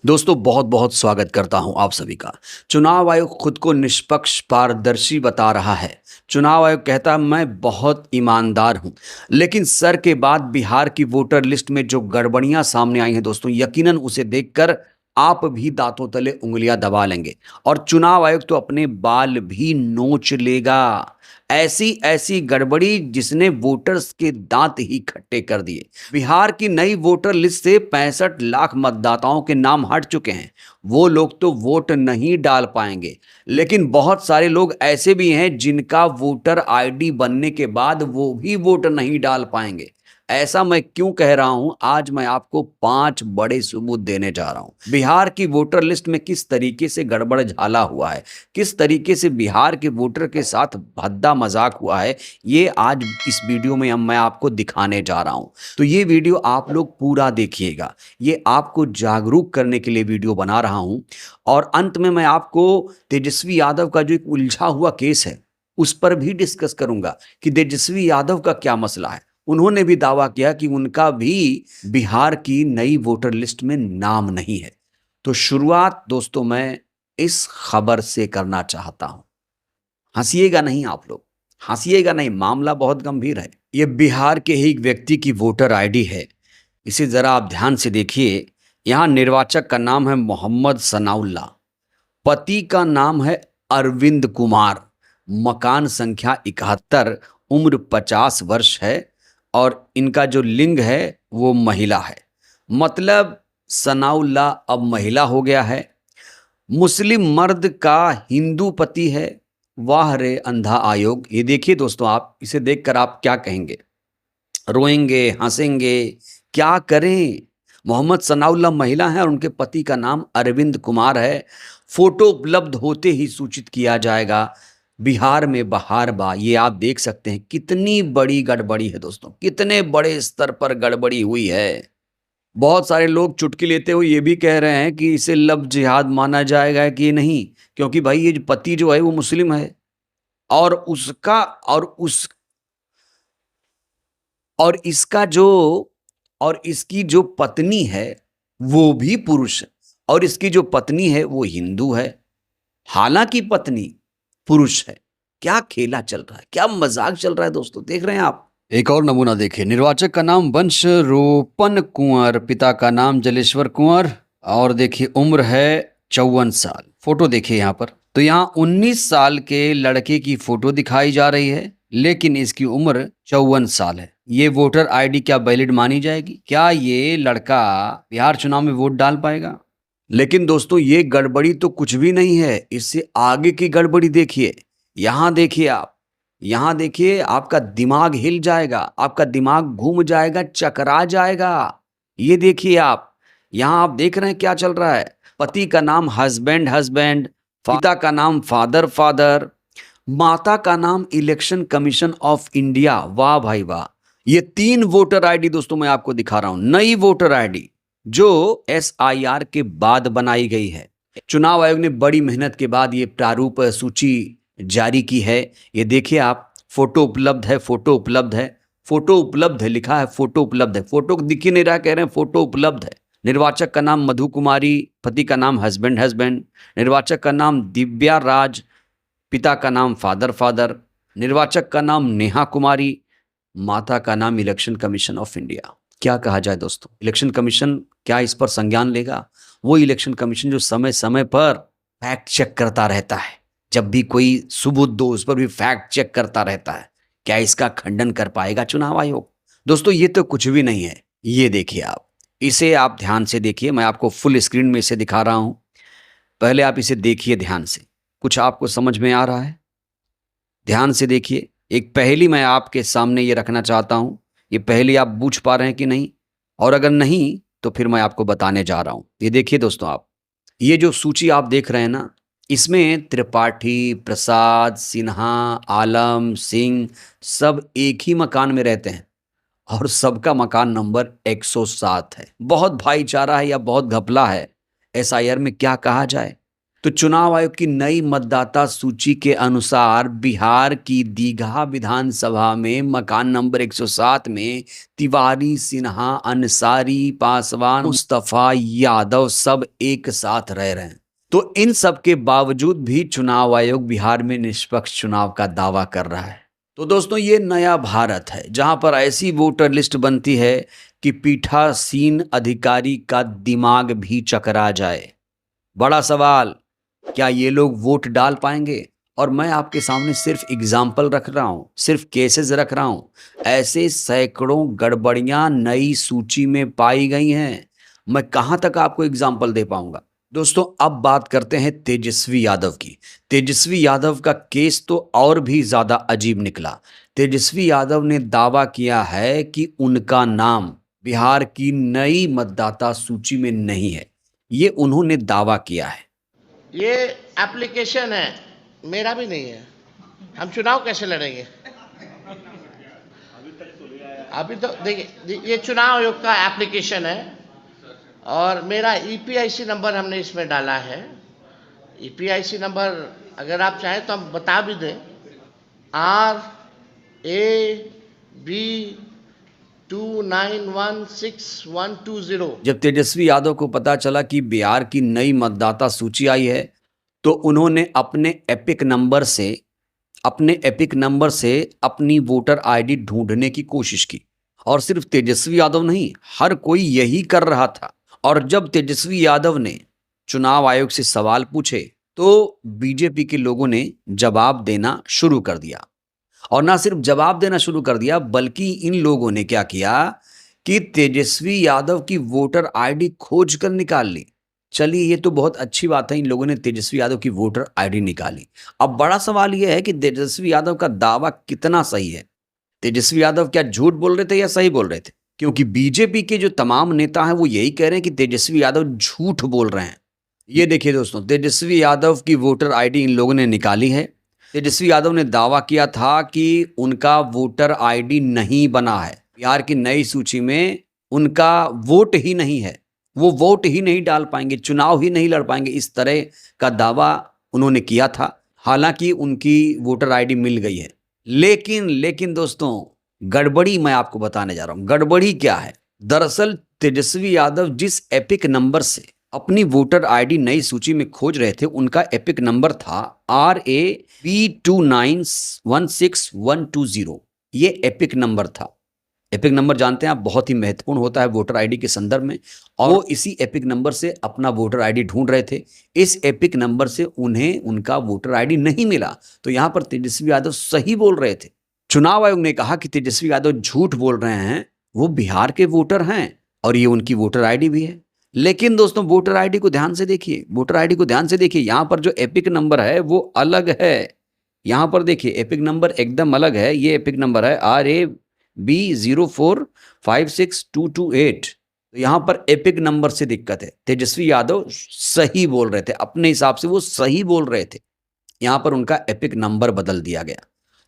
दोस्तों बहुत बहुत स्वागत करता हूं आप सभी का। चुनाव आयोग खुद को निष्पक्ष पारदर्शी बता रहा है। चुनाव आयोग कहता है मैं बहुत ईमानदार हूं। लेकिन सर के बाद बिहार की वोटर लिस्ट में जो गड़बड़ियां सामने आई हैं दोस्तों, यकीनन उसे देखकर आप भी दांतों तले उंगलियां दबा लेंगे और चुनाव आयोग तो अपने बाल भी नोच लेगा। ऐसी ऐसी गड़बड़ी जिसने वोटर्स के दांत ही खट्टे कर दिए। बिहार की नई वोटर लिस्ट से 65 लाख मतदाताओं के नाम हट चुके हैं। वो लोग तो वोट नहीं डाल पाएंगे, लेकिन बहुत सारे लोग ऐसे भी हैं जिनका वोटर आईडी बनने के बाद वो भी वोट नहीं डाल पाएंगे। ऐसा मैं क्यों कह रहा हूं, आज मैं आपको 5 बड़े सबूत देने जा रहा हूं। बिहार की वोटर लिस्ट में किस तरीके से गड़बड़ झाला हुआ है, किस तरीके से बिहार के वोटर के साथ भद्दा मजाक हुआ है, ये आज इस वीडियो में मैं आपको दिखाने जा रहा हूं। तो ये वीडियो आप लोग पूरा देखिएगा। ये आपको जागरूक करने के लिए वीडियो बना रहा हूं। और अंत में मैं आपको तेजस्वी यादव का जो एक उलझा हुआ केस है उस पर भी डिस्कस करूंगा कि तेजस्वी यादव का क्या मसला है। उन्होंने भी दावा किया कि उनका भी बिहार की नई वोटर लिस्ट में नाम नहीं है। तो शुरुआत दोस्तों मैं इस खबर से करना चाहता हूं। हंसिएगा नहीं आप लोग, हंसिएगा नहीं, मामला बहुत गंभीर है। ये बिहार के ही एक व्यक्ति की वोटर आईडी है। इसे जरा आप ध्यान से देखिए। यहां निर्वाचक का नाम है मोहम्मद सनाउल्लाह, पति का नाम है अरविंद कुमार, मकान संख्या 71, उम्र 50 वर्ष है और इनका जो लिंग है वो महिला है। मतलब सनाउल्लाह अब महिला हो गया है। मुस्लिम मर्द का हिंदू पति है। वाह रे अंधा आयोग। ये देखिए दोस्तों, आप इसे देखकर आप क्या कहेंगे? रोएंगे, हंसेंगे, क्या करें? मोहम्मद सनाउल्लाह महिला है और उनके पति का नाम अरविंद कुमार है। फोटो उपलब्ध होते ही सूचित किया जाएगा। बिहार में बहार बा, ये आप देख सकते हैं कितनी बड़ी गड़बड़ी है दोस्तों, कितने बड़े स्तर पर गड़बड़ी हुई है। बहुत सारे लोग चुटकी लेते हुए ये भी कह रहे हैं कि इसे लव जिहाद माना जाएगा कि नहीं, क्योंकि भाई ये जो पति जो है वो मुस्लिम है और उसका और उस और इसका जो और इसकी जो पत्नी है वो भी पुरुष है और इसकी जो पत्नी है वो हिंदू है, हालांकि पत्नी पुरुष है। क्या खेला चल रहा है, क्या मजाक चल रहा है दोस्तों, देख रहे हैं आप। एक और नमूना देखिए। निर्वाचक का नाम वंश रोपन कुंवर, पिता का नाम जलेश्वर कुंवर और देखिए उम्र है 54 साल। फोटो देखिए यहाँ पर, तो यहाँ 19 साल के लड़के की फोटो दिखाई जा रही है, लेकिन इसकी उम्र 54 साल है। ये वोटर आईडी क्या वैलिड मानी जाएगी? क्या ये लड़का बिहार चुनाव में वोट डाल पाएगा? लेकिन दोस्तों ये गड़बड़ी तो कुछ भी नहीं है, इससे आगे की गड़बड़ी देखिए। यहां देखिए आप, यहां देखिए, आपका दिमाग हिल जाएगा, आपका दिमाग घूम जाएगा, चकरा जाएगा। ये देखिए आप, यहां आप देख रहे हैं क्या चल रहा है। पति का नाम हस्बैंड हस्बैंड, पिता का नाम फादर फादर, माता का नाम इलेक्शन कमीशन ऑफ इंडिया। वाह भाई वाह। ये 3 वोटर आईडी दोस्तों मैं आपको दिखा रहा हूं, नई वोटर आईडी जो एसआईआर के बाद बनाई गई है। चुनाव आयोग ने बड़ी मेहनत के बाद ये प्रारूप सूची जारी की है। ये देखिए आप, फोटो उपलब्ध है, फोटो उपलब्ध है, फोटो उपलब्ध है, लिखा है फोटो उपलब्ध है। फोटो दिख ही नहीं रहा, कह रहे हैं फोटो उपलब्ध है। निर्वाचक का नाम मधु कुमारी, पति का नाम हस्बैंड हस्बैंड। निर्वाचक का नाम दिव्या राज, पिता का नाम फादर फादर। निर्वाचक का नाम नेहा कुमारी, माता का नाम इलेक्शन कमीशन ऑफ इंडिया। क्या कहा जाए दोस्तों, इलेक्शन कमीशन क्या इस पर संज्ञान लेगा? वो इलेक्शन कमीशन जो समय समय पर फैक्ट चेक करता रहता है, जब भी कोई सबूत दो उस पर भी फैक्ट चेक करता रहता है, क्या इसका खंडन कर पाएगा चुनाव आयोग? दोस्तों ये तो कुछ भी नहीं है। ये देखिए आप, इसे आप ध्यान से देखिए। मैं आपको फुल स्क्रीन में इसे दिखा रहा हूं, पहले आप इसे देखिए ध्यान से। कुछ आपको समझ में आ रहा है? ध्यान से देखिए। एक पहेली मैं आपके सामने ये रखना चाहता हूं, ये पहेली आप बूझ पा रहे हैं कि नहीं, और अगर नहीं तो फिर मैं आपको बताने जा रहा हूं। ये देखिए दोस्तों आप, ये जो सूची आप देख रहे हैं ना, इसमें त्रिपाठी, प्रसाद, सिन्हा, आलम, सिंह सब एक ही मकान में रहते हैं और सबका मकान नंबर 107 है। बहुत भाईचारा है या बहुत घपला है, एसआईआर में क्या कहा जाए? तो चुनाव आयोग की नई मतदाता सूची के अनुसार बिहार की दीघा विधानसभा में मकान नंबर 107 में तिवारी, सिन्हा, अंसारी, पासवान, मुस्तफा, यादव सब एक साथ रह रहे हैं। तो इन सब के बावजूद भी चुनाव आयोग बिहार में निष्पक्ष चुनाव का दावा कर रहा है। तो दोस्तों, ये नया भारत है जहां पर ऐसी वोटर लिस्ट बनती है कि पीठासीन अधिकारी का दिमाग भी चकरा जाए। बड़ा सवाल, क्या ये लोग वोट डाल पाएंगे? और मैं आपके सामने सिर्फ एग्जाम्पल रख रहा हूं, सिर्फ केसेस रख रहा हूं। ऐसे सैकड़ों गड़बड़ियां नई सूची में पाई गई हैं। मैं कहां तक आपको एग्जाम्पल दे पाऊंगा? दोस्तों, अब बात करते हैं तेजस्वी यादव की। तेजस्वी यादव का केस तो और भी ज्यादा अजीब निकला। तेजस्वी यादव ने दावा किया है कि उनका नाम बिहार की नई मतदाता सूची में नहीं है। ये उन्होंने दावा किया है। ये एप्लीकेशन है, मेरा भी नहीं है। हम चुनाव कैसे लड़ेंगे? अभी तो देखिए, ये चुनाव आयोग का एप्लीकेशन है और मेरा ईपीआईसी नंबर हमने इसमें डाला है। ईपीआईसी नंबर अगर आप चाहें तो हम बता भी दें, RAB 2916-120। जब तेजस्वी यादव को पता चला कि बिहार की नई मतदाता सूची आई है तो उन्होंने अपने एपिक नंबर से अपनी वोटर आईडी ढूंढने की कोशिश की। और सिर्फ तेजस्वी यादव नहीं, हर कोई यही कर रहा था। और जब तेजस्वी यादव ने चुनाव आयोग से सवाल पूछे तो बीजेपी के लोगों ने जवाब देना शुरू कर दिया। और ना सिर्फ जवाब देना शुरू कर दिया, बल्कि इन लोगों ने क्या किया कि तेजस्वी यादव की वोटर आईडी खोज कर निकाल ली। चलिए, ये तो बहुत अच्छी बात है, इन लोगों ने तेजस्वी यादव की वोटर आईडी निकाली। अब बड़ा सवाल यह है कि तेजस्वी यादव का दावा कितना सही है। तेजस्वी यादव क्या झूठ बोल रहे थे या सही बोल रहे थे? क्योंकि बीजेपी के जो तमाम नेता हैं वो यही कह रहे हैं कि तेजस्वी यादव झूठ बोल रहे हैं। ये देखिए दोस्तों, तेजस्वी यादव की वोटर आईडी इन लोगों ने निकाली है। तेजस्वी यादव ने दावा किया था कि उनका वोटर आईडी नहीं बना है, बिहार की नई सूची में उनका वोट ही नहीं है, वो वोट ही नहीं डाल पाएंगे, चुनाव ही नहीं लड़ पाएंगे, इस तरह का दावा उन्होंने किया था। हालांकि उनकी वोटर आईडी मिल गई है। लेकिन दोस्तों, गड़बड़ी मैं आपको बताने जा रहा हूं। गड़बड़ी क्या है? दरअसल तेजस्वी यादव जिस एपिक नंबर से अपनी वोटर आईडी नई सूची में खोज रहे थे, उनका एपिक नंबर था RAB 2916-120। ये एपिक नंबर था। एपिक नंबर जानते हैं आप, बहुत ही महत्वपूर्ण होता है वोटर आईडी के संदर्भ में। और वो इसी एपिक नंबर से अपना वोटर आईडी ढूंढ रहे थे। इस एपिक नंबर से उन्हें उनका वोटर आईडी नहीं मिला। तो यहां पर तेजस्वी यादव सही बोल रहे थे। चुनाव आयोग ने कहा कि तेजस्वी यादव झूठ बोल रहे हैं, वो बिहार के वोटर हैं और ये उनकी वोटर आईडी भी है। लेकिन दोस्तों, वोटर आईडी को ध्यान से देखिए, यहां पर जो एपिक नंबर है वो अलग है। यहां पर देखिए, एपिक नंबर एकदम अलग है। ये एपिक नंबर है RAB 0456228। तो यहां पर एपिक नंबर से दिक्कत है। तेजस्वी यादव सही बोल रहे थे, अपने हिसाब से वो सही बोल रहे थे। यहां पर उनका एपिक नंबर बदल दिया गया।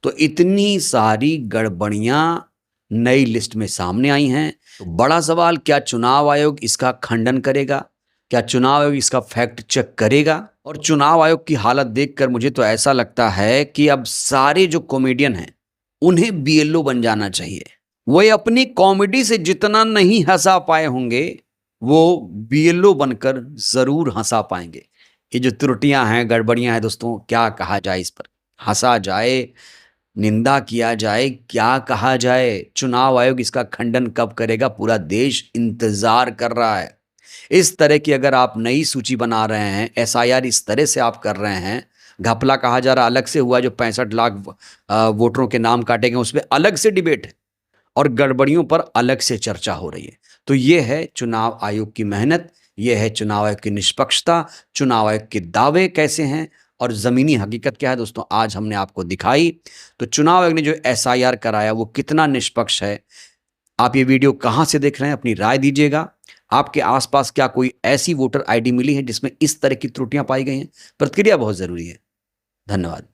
तो इतनी सारी गड़बड़ियां नई लिस्ट में सामने आई हैं। तो बड़ा सवाल, क्या चुनाव आयोग इसका खंडन करेगा? क्या चुनाव आयोग इसका फैक्ट चेक करेगा? और चुनाव आयोग की हालत देखकर मुझे तो ऐसा लगता है कि अब सारे जो कॉमेडियन हैं उन्हें BLO बन जाना चाहिए। वो अपनी कॉमेडी से जितना नहीं हंसा पाए होंगे, वो BLO बनकर जरूर हंसा पाएंगे। ये जो त्रुटियां हैं, गड़बड़ियां हैं दोस्तों, क्या कहा जाए इस पर? हंसा जाए, निंदा किया जाए, क्या कहा जाए? चुनाव आयोग इसका खंडन कब करेगा? पूरा देश इंतजार कर रहा है। इस तरह की अगर आप नई सूची बना रहे हैं, SIR इस तरह से आप कर रहे हैं, घपला कहा जा रहा अलग से हुआ, जो 65 लाख वोटरों के नाम काटे गए उसमें अलग से डिबेट है और गड़बड़ियों पर अलग से चर्चा हो रही है। तो ये है चुनाव आयोग की मेहनत, ये है चुनाव आयोग की निष्पक्षता, चुनाव आयोग के दावे कैसे हैं और ज़मीनी हकीकत क्या है दोस्तों, आज हमने आपको दिखाई। तो चुनाव आयोग ने जो SIR कराया वो कितना निष्पक्ष है। आप ये वीडियो कहाँ से देख रहे हैं, अपनी राय दीजिएगा। आपके आसपास क्या कोई ऐसी वोटर आईडी मिली है जिसमें इस तरह की त्रुटियां पाई गई हैं? प्रतिक्रिया बहुत ज़रूरी है। धन्यवाद।